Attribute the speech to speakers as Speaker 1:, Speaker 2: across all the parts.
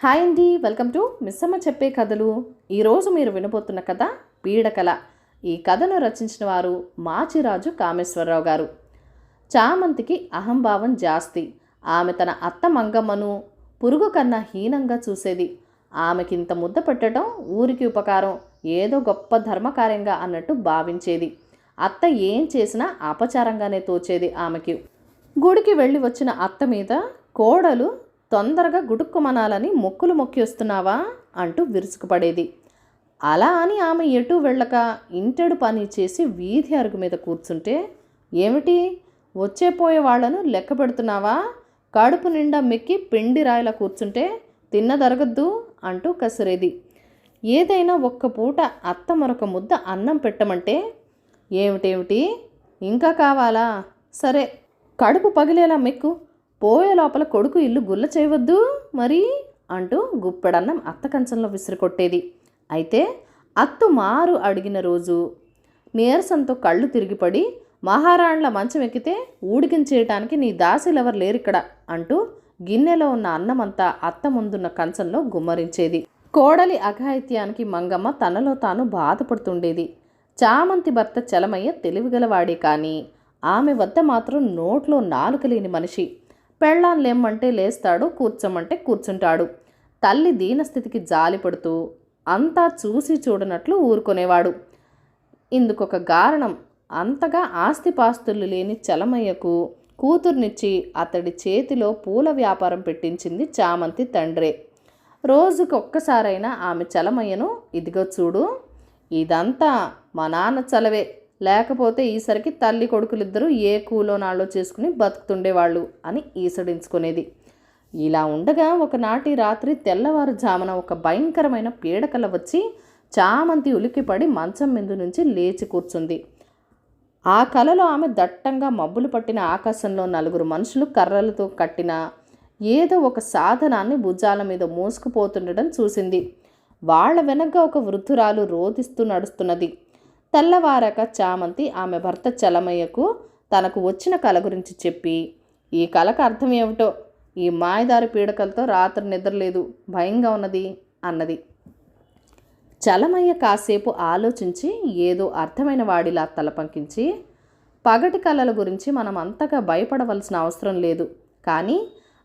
Speaker 1: Hi అండి, welcome to Missamma చెప్పే కథలు. ఈరోజు మీరు వినబోతున్న కథ పీడకల. ఈ కథను రచించిన వారు మాచిరాజు కామేశ్వరరావు గారు. చామంతికి అహంభావం జాస్తి. ఆమె తన అత్త మంగమ్మను పురుగు కన్నా హీనంగా చూసేది. ఆమెకింత ముద్ద పెట్టడం ఊరికి ఉపకారం, ఏదో గొప్ప ధర్మకార్యంగా అన్నట్టు భావించేది. అత్త ఏం చేసినా అపచారంగానే తోచేది ఆమెకి. గుడికి వెళ్ళి వచ్చిన అత్త మీద కోడలు తొందరగా గుడుక్కుమనాలని మొక్కులు మొక్కి వస్తున్నావా అంటూ విరుచుకుపడేది. అలా అని ఆమె ఎటు వెళ్ళక ఇంటెడు పని చేసి వీధి అరుగు మీద కూర్చుంటే, ఏమిటి వచ్చేపోయే వాళ్లను లెక్క పెడుతున్నావా, కడుపు నిండా మెక్కి పిండి రాయిలా కూర్చుంటే తిన్నదరగద్దు అంటూ కసిరేది. ఏదైనా ఒక్క పూట అత్త మరొక ముద్ద అన్నం పెట్టమంటే, ఏమిటేమిటి ఇంకా కావాలా, సరే కడుపు పగిలేలా మెక్కు, పోయే లోపల కొడుకు ఇల్లు గుల్ల చేయవద్దు మరి అంటూ గుప్పెడన్నం అత్త కంచంలో విసిరికొట్టేది. అయితే అత్త మారు అడిగిన రోజు నీరసంతో కళ్ళు తిరిగిపడి, మహారాణుల మంచం ఎక్కితే ఊడికించేయటానికి నీ దాసులెవరు లేరిక్కడ అంటూ గిన్నెలో ఉన్న అన్నమంతా అత్త ముందున్న కంచంలో గుమ్మరించేది. కోడలి అఘాయిత్యానికి మంగమ్మ తనలో తాను బాధపడుతుండేది. చామంతి భర్త చలమయ్య తెలివిగలవాడే కానీ ఆమె వద్ద మాత్రం నోట్లో నాలుక లేని మనిషి. పెళ్ళాం లేమ్మంటే లేస్తాడు, కూర్చోమంటే కూర్చుంటాడు. తల్లి దీనస్థితికి జాలిపడుతూ అంతా చూసి చూడనట్లు ఊరుకునేవాడు. ఇందుకొక కారణం, అంతగా ఆస్తిపాస్తులు లేని చలమయ్యకు కూతుర్నిచ్చి అతడి చేతిలో పూల వ్యాపారం పెట్టించింది చామంతి తండ్రే. రోజుకి ఒక్కసారైనా ఆమె చలమయ్యను, ఇదిగో చూడు, ఇదంతా మా నాన్న చలవే, లేకపోతే ఈసరికి తల్లి కొడుకులిద్దరూ ఏ కూలో నాళ్ళో చేసుకుని బతుకుతుండేవాళ్ళు అని ఈసడించుకునేది. ఇలా ఉండగా ఒకనాటి రాత్రి తెల్లవారుజామున ఒక భయంకరమైన పీడకల వచ్చి చామంతి ఉలిక్కిపడి మంచం మీద నుంచి లేచి కూర్చుంది. ఆ కలలో ఆమె దట్టంగా మబ్బులు పట్టిన ఆకాశంలో నలుగురు మనుషులు కర్రలతో కట్టిన ఏదో ఒక సాధనాన్ని భుజాల మీద మోసుకుపోతుండడం చూసింది. వాళ్ల వెనక ఒక వృద్ధురాలు రోదిస్తూ నడుస్తున్నది. తెల్లవారాక చామంతి ఆమె భర్త చలమయ్యకు తనకు వచ్చిన కల గురించి చెప్పి, ఈ కలకు అర్థం ఏమిటో, ఈ మాయదారి పీడకలతో రాత్రి నిద్రలేదు, భయంగా ఉన్నది అన్నది. చలమయ్య కాసేపు ఆలోచించి ఏదో అర్థమైన వాడిలా తల పంకించి, పగటి కళల గురించి మనం అంతగా భయపడవలసిన అవసరం లేదు, కానీ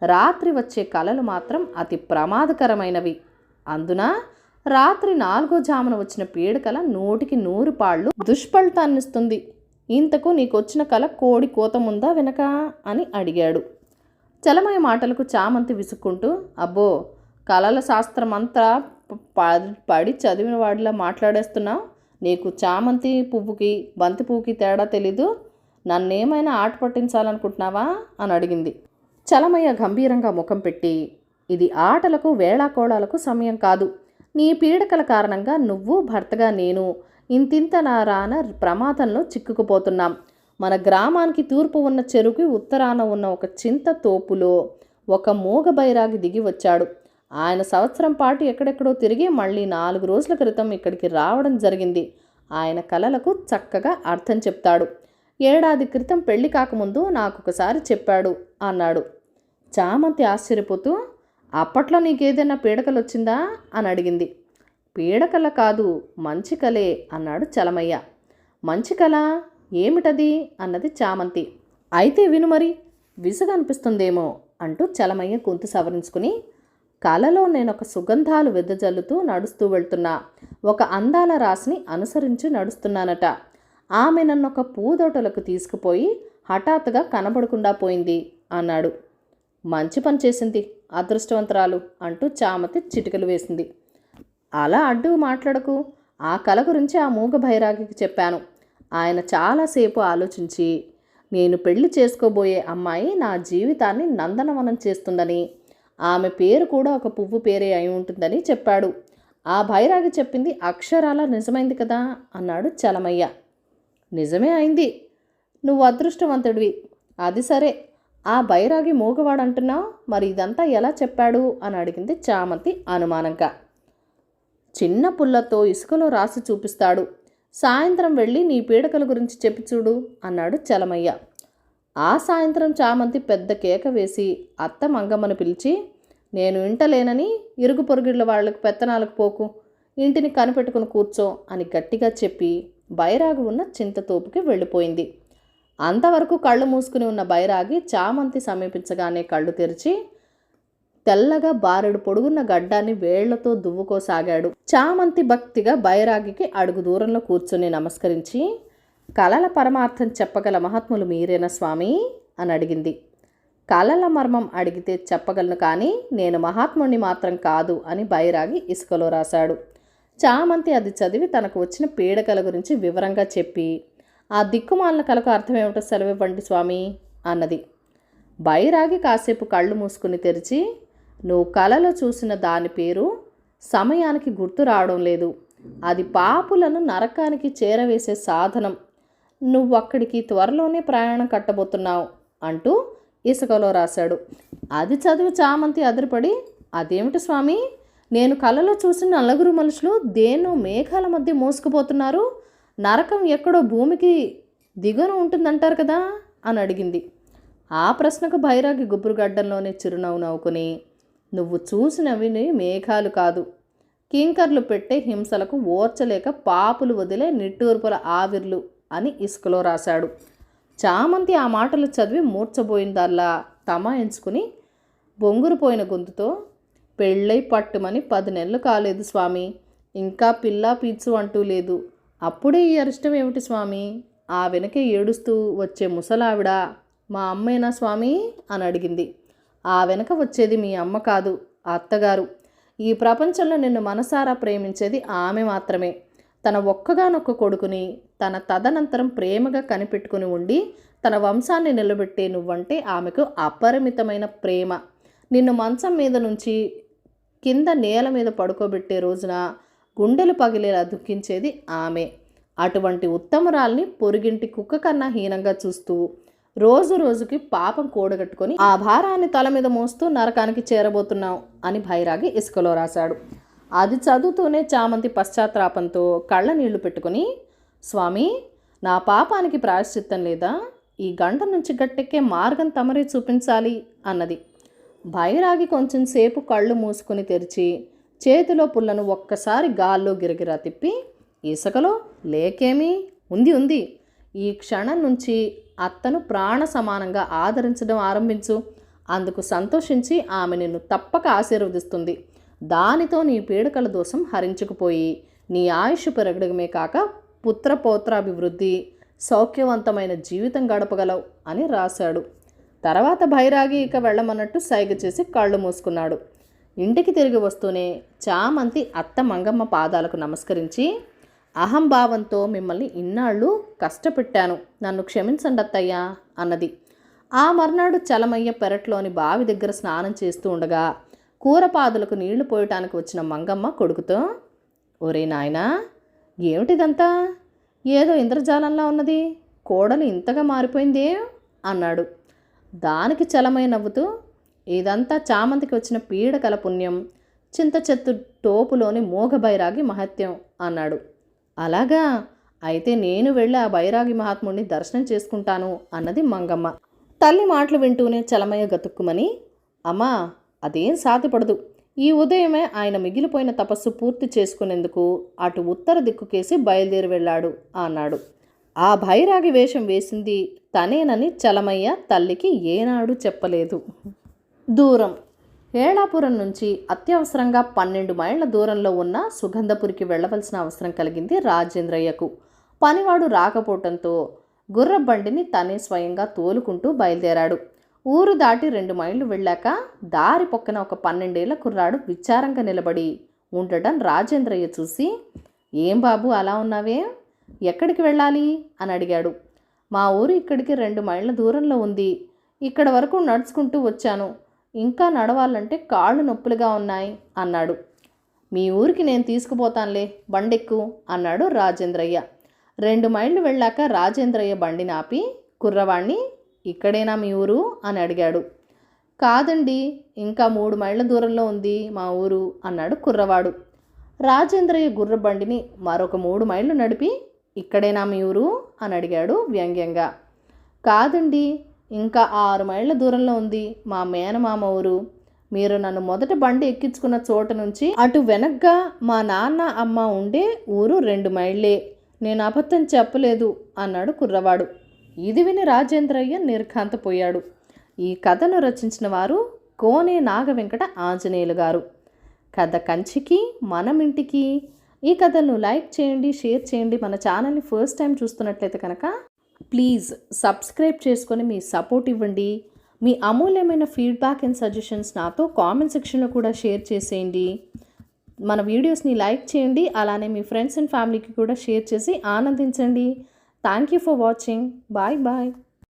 Speaker 1: రాత్రి వచ్చే కళలు మాత్రం అతి ప్రమాదకరమైనవి. అందున రాత్రి 4వ జామున వచ్చిన పీడకల 100కి 100 పాళ్ళు దుష్ఫలితాన్నిస్తుంది. ఇంతకు నీకొచ్చిన కల కోడి కోత ముందా వెనక అని అడిగాడు. చలమయ్య మాటలకు చామంతి విసుక్కుంటూ, అబ్బో, కళల శాస్త్రం అంతా పడి చదివిన వాడిలా మాట్లాడేస్తున్నావు, నీకు చామంతి పువ్వుకి బంతి పువ్వుకి తేడా తెలీదు, నన్నేమైనా ఆట పట్టించాలనుకుంటున్నావా అని అడిగింది. చలమయ్య గంభీరంగా ముఖం పెట్టి, ఇది ఆటలకు వేళాకోళాలకు సమయం కాదు, నీ పీడకల కారణంగా నువ్వు భర్తగా నేను ఇంతింత నారాన ప్రమాదంలో చిక్కుకుపోతున్నాం. మన గ్రామానికి తూర్పు ఉన్న చెరువుకి ఉత్తరాన ఉన్న ఒక చింత తోపులో ఒక మూగ బైరాగి దిగి వచ్చాడు. ఆయన సంవత్సరం పాటు ఎక్కడెక్కడో తిరిగి మళ్ళీ 4 రోజుల క్రితం ఇక్కడికి రావడం జరిగింది. ఆయన కలలకు చక్కగా అర్థం చెప్తాడు. ఏడాది క్రితం పెళ్లి కాకముందు నాకొకసారి చెప్పాడు అన్నాడు. చామంతి ఆశ్చర్యపోతూ, అప్పట్లో నీకేదైనా పీడకలు వచ్చిందా అని అడిగింది. పీడకల కాదు, మంచి కలే అన్నాడు చలమయ్య. మంచి కల ఏమిటది అన్నది చామంతి. అయితే విను మరి, విసుగు అనిపిస్తుందేమో అంటూ చలమయ్య గొంతు సవరించుకుని, కలలో నేనొక సుగంధాలు వెదజల్లుతూ నడుస్తూ వెళ్తున్నా ఒక అందాల రాశిని అనుసరించి నడుస్తున్నానట. ఆమె నన్నొక పూదోటలకు తీసుకుపోయి హఠాత్తుగా కనబడకుండా పోయింది అన్నాడు. మంచి పని చేసింది, అదృష్టవంతరాలు అంటూ చామంతి చిటికలు వేసింది. అలా అడ్డు మాట్లాడకు, ఆ కల గురించి ఆ మూగ భైరాగికి చెప్పాను. ఆయన చాలాసేపు ఆలోచించి, నేను పెళ్లి చేసుకోబోయే అమ్మాయి నా జీవితాన్ని నందనవనం చేస్తుందని, ఆమె పేరు కూడా ఒక పువ్వు పేరే అయి ఉంటుందని చెప్పాడు. ఆ భైరాగి చెప్పింది అక్షరాలా నిజమైంది కదా అన్నాడు చలమయ్య. నిజమే అయింది, నువ్వు అదృష్టవంతుడివి. అది సరే, ఆ బైరాగి మూగవాడంటున్నావు, మరి ఇదంతా ఎలా చెప్పాడు అని అడిగింది చామంతి అనుమానంగా. చిన్న పుల్లతో ఇసుకలో రాసి చూపిస్తాడు, సాయంత్రం వెళ్ళి నీ పీడకల గురించి చెప్పి చూడు అన్నాడు చలమయ్య. ఆ సాయంత్రం చామంతి పెద్ద కేక వేసి అత్త మంగమ్మను పిలిచి, నేను ఇంటలేనని ఇరుగు పొరుగుళ్ళ వాళ్ళకు పెత్తనాలకు పోకు, ఇంటిని కనిపెట్టుకుని కూర్చో అని గట్టిగా చెప్పి బైరాగి ఉన్న చింతతోపుకి వెళ్ళిపోయింది. అంతవరకు కళ్ళు మూసుకుని ఉన్న బైరాగి చామంతి సమీపించగానే కళ్ళు తెరిచి తెల్లగా బారెడు పొడుగున్న గడ్డాన్ని వేళ్లతో దువ్వుకోసాగాడు. చామంతి భక్తిగా బైరాగికి అడుగు దూరంలో కూర్చుని నమస్కరించి, కలల పరమార్థం చెప్పగల మహాత్ములు మీరేనా స్వామి అని అడిగింది. కలల మర్మం అడిగితే చెప్పగలను, కానీ నేను మహాత్ముడిని మాత్రం కాదు అని బైరాగి ఇసుకలో రాశాడు. చామంతి అది చదివి తనకు వచ్చిన పీడకల గురించి వివరంగా చెప్పి, ఆ దిక్కుమాలిన కలకు అర్థమేమిటో సెలవివ్వండి స్వామి అన్నది. బైరాగి కాసేపు కళ్ళు మూసుకుని తెరిచి, నువ్వు కలలో చూసిన దాని పేరు సమయానికి గుర్తు రావడం లేదు, అది పాపులను నరకానికి చేరవేసే సాధనం, నువ్వు అక్కడికి త్వరలోనే ప్రయాణం కట్టబోతున్నావు అంటూ ఇసుకలో రాశాడు. అది చదివి చామంతి అదిరిపడి, అదేమిటి స్వామి, నేను కలలో చూసిన నలుగురు మనుషులు దేన్నో మేఘాల మధ్య మోసుకుపోతున్నారు, నరకం ఎక్కడో భూమికి దిగున ఉంటుందంటారు కదా అని అడిగింది. ఆ ప్రశ్నకు బైరాగి గుబురుగడ్డంలోనే చిరునవ్వు నవ్వుకుని, నువ్వు చూసినవి మేఘాలు కాదు, కింకర్లు పెట్టే హింసలకు ఓర్చలేక పాపులు వదిలే నిట్టూర్పుల ఆవిర్లు అని ఇసుకలో రాశాడు. చామంతి ఆ మాటలు చదివి మూర్చబోయిందల్లా తమాయించుకుని బొంగురుపోయిన గొంతుతో, పెళ్ళై పట్టుమని 10 నెలలు కాలేదు స్వామి, ఇంకా పిల్ల పీచు అంటూ లేదు, అప్పుడే ఈ అరిష్టం ఏమిటి స్వామి, ఆ వెనకే ఏడుస్తూ వచ్చే ముసలావిడ మా అమ్మేనా స్వామి అని అడిగింది. ఆ వెనక వచ్చేది మీ అమ్మ కాదు, అత్తగారు. ఈ ప్రపంచంలో నిన్ను మనసారా ప్రేమించేది ఆమె మాత్రమే. తన ఒక్కగానొక్క కొడుకుని తన తదనంతరం ప్రేమగా కనిపెట్టుకుని ఉండి తన వంశాన్ని నిలబెట్టే నువ్వంటే ఆమెకు అపరిమితమైన ప్రేమ. నిన్ను మంచం మీద నుంచి కింద నేల మీద పడుకోబెట్టే రోజున గుండెలు పగిలేలా దుఃఖించేది ఆమె. అటువంటి ఉత్తమురాల్ని పొరుగింటి కుక్క కన్నా హీనంగా చూస్తూ రోజు రోజుకి పాపం కూడగట్టుకొని ఆ భారాన్ని తల మీద మోస్తూ నరకానికి చేరబోతున్నావు అని బైరాగి ఇసుకలో రాశాడు. అది చదువుతూనే చామంతి పశ్చాత్తాపంతో కళ్ళ నీళ్లు పెట్టుకుని, స్వామి, నా పాపానికి ప్రాయశ్చిత్తం లేదా, ఈ గంట నుంచి గట్టెక్కే మార్గం తమరే చూపించాలి అన్నది. బైరాగి కొంచెం సేపు కళ్ళు మూసుకుని తెరిచి చేతిలో పుల్లను ఒక్కసారి గాల్లో గిరగిరా తిప్పి, ఇసుకలో లేకేమీ ఉంది ఉంది, ఈ క్షణం నుంచి అత్తను ప్రాణ సమానంగా ఆదరించడం ఆరంభించు, అందుకు సంతోషించి ఆమె నిన్ను తప్పక ఆశీర్వదిస్తుంది, దానితో నీ పీడకల దోషం హరించుకుపోయి నీ ఆయుష్ పెరగడమే కాక పుత్రపౌత్రాభివృద్ధి సౌఖ్యవంతమైన జీవితం గడపగలవు అని రాశాడు. తర్వాత బైరాగి ఇక వెళ్ళమన్నట్టు సైగ చేసి కళ్ళు మూసుకున్నాడు. ఇంటికి తిరిగి వస్తూనే చామంతి అత్త మంగమ్మ పాదాలకు నమస్కరించి, అహంభావంతో మిమ్మల్ని ఇన్నాళ్ళు కష్టపెట్టాను, నన్ను క్షమించండి అత్తయ్యా అన్నది. ఆ మర్నాడు చలమయ్య పెరట్లోని బావి దగ్గర స్నానం చేస్తూ ఉండగా కూరపాదులకు నీళ్లు పోయటానికి వచ్చిన మంగమ్మ కొడుకుతో, ఒరే నాయనా, ఏమిటిదంతా, ఏదో ఇంద్రజాలంలా ఉన్నది, కోడలు ఇంతగా మారిపోయిందే అన్నాడు. దానికి చలమయ్య నవ్వుతూ, ఇదంతా చామంతికి వచ్చిన పీడకల పుణ్యం, చింత చెత్తు టోపులోని మోగ బైరాగి మహత్యం అన్నాడు. అలాగా, అయితే నేను వెళ్ళి ఆ బైరాగి మహాత్ముడిని దర్శనం చేసుకుంటాను అన్నది మంగమ్మ. తల్లి మాటలు వింటూనే చలమయ్య గతుక్కుమని, అమ్మా, అదేం సాధ్యపడదు, ఈ ఉదయమే ఆయన మిగిలిపోయిన తపస్సు పూర్తి చేసుకునేందుకు అటు ఉత్తర దిక్కుకేసి బయలుదేరి వెళ్ళాడు అన్నాడు. ఆ బైరాగి వేషం వేసింది తనేనని చలమయ్య తల్లికి ఏనాడు చెప్పలేదు. దూరం. ఏళాపురం నుంచి అత్యవసరంగా 12 మైళ్ళ దూరంలో ఉన్న సుగంధపురికి వెళ్ళవలసిన అవసరం కలిగింది రాజేంద్రయ్యకు. పనివాడు రాకపోవటంతో గుర్రబండిని తనే స్వయంగా తోలుకుంటూ బయలుదేరాడు. ఊరు దాటి 2 మైళ్ళు వెళ్ళాక దారి పక్కన ఒక 12 ఏళ్ల కుర్రాడు విచారంగా నిలబడి ఉండటం రాజేంద్రయ్య చూసి, ఏం బాబు అలా ఉన్నావే, ఎక్కడికి వెళ్ళాలి అని అడిగాడు. మా ఊరు ఇక్కడికి 2 మైళ్ళ దూరంలో ఉంది, ఇక్కడ వరకు నడుచుకుంటూ వచ్చాను, ఇంకా నడవాలంటే కాళ్ళు నొప్పులుగా ఉన్నాయి అన్నాడు. మీ ఊరికి నేను తీసుకుపోతానులే, బండెక్కు అన్నాడు రాజేంద్రయ్య. 2 మైళ్ళు వెళ్ళాక రాజేంద్రయ్య బండిని ఆపి కుర్రవాణ్ణి, ఇక్కడేనా మీ ఊరు అని అడిగాడు. కాదండి, ఇంకా 3 మైళ్ళ దూరంలో ఉంది మా ఊరు అన్నాడు కుర్రవాడు. రాజేంద్రయ్య గుర్రబండిని మరొక 3 మైళ్ళు నడిపి, ఇక్కడేనా మీ ఊరు అని అడిగాడు వ్యంగ్యంగా. కాదండి, ఇంకా 6 మైళ్ళ దూరంలో ఉంది మా మేనమామ ఊరు. మీరు నన్ను మొదట బండి ఎక్కించుకున్న చోట నుంచి అటు వెనక్గా మా నాన్న అమ్మ ఉండే ఊరు 2 మైళ్ళే. నేను అబద్ధం చెప్పలేదు అన్నాడు కుర్రవాడు. ఇది విని రాజేంద్రయ్య నిర్ఘాంతపోయాడు. ఈ కథను రచించిన వారు కోనే నాగవెంకట ఆంజనేయులు గారు. కథ కంచికి మనమింటికి. ఈ కథను లైక్ చేయండి, షేర్ చేయండి. మన ఛానల్ని ఫస్ట్ టైం చూస్తున్నట్లయితే కనుక ప్లీజ్ సబ్స్క్రైబ్ చేసుకొని మీ సపోర్ట్ ఇవ్వండి. మీ అమూల్యమైన ఫీడ్బ్యాక్ అండ్ సజెషన్స్ నాతో కామెంట్ సెక్షన్లో కూడా షేర్ చేసేయండి. మన వీడియోస్ని లైక్ చేయండి, అలానే మీ ఫ్రెండ్స్ అండ్ ఫ్యామిలీకి కూడా షేర్ చేసి ఆనందించండి. Thank you for watching. Bye bye.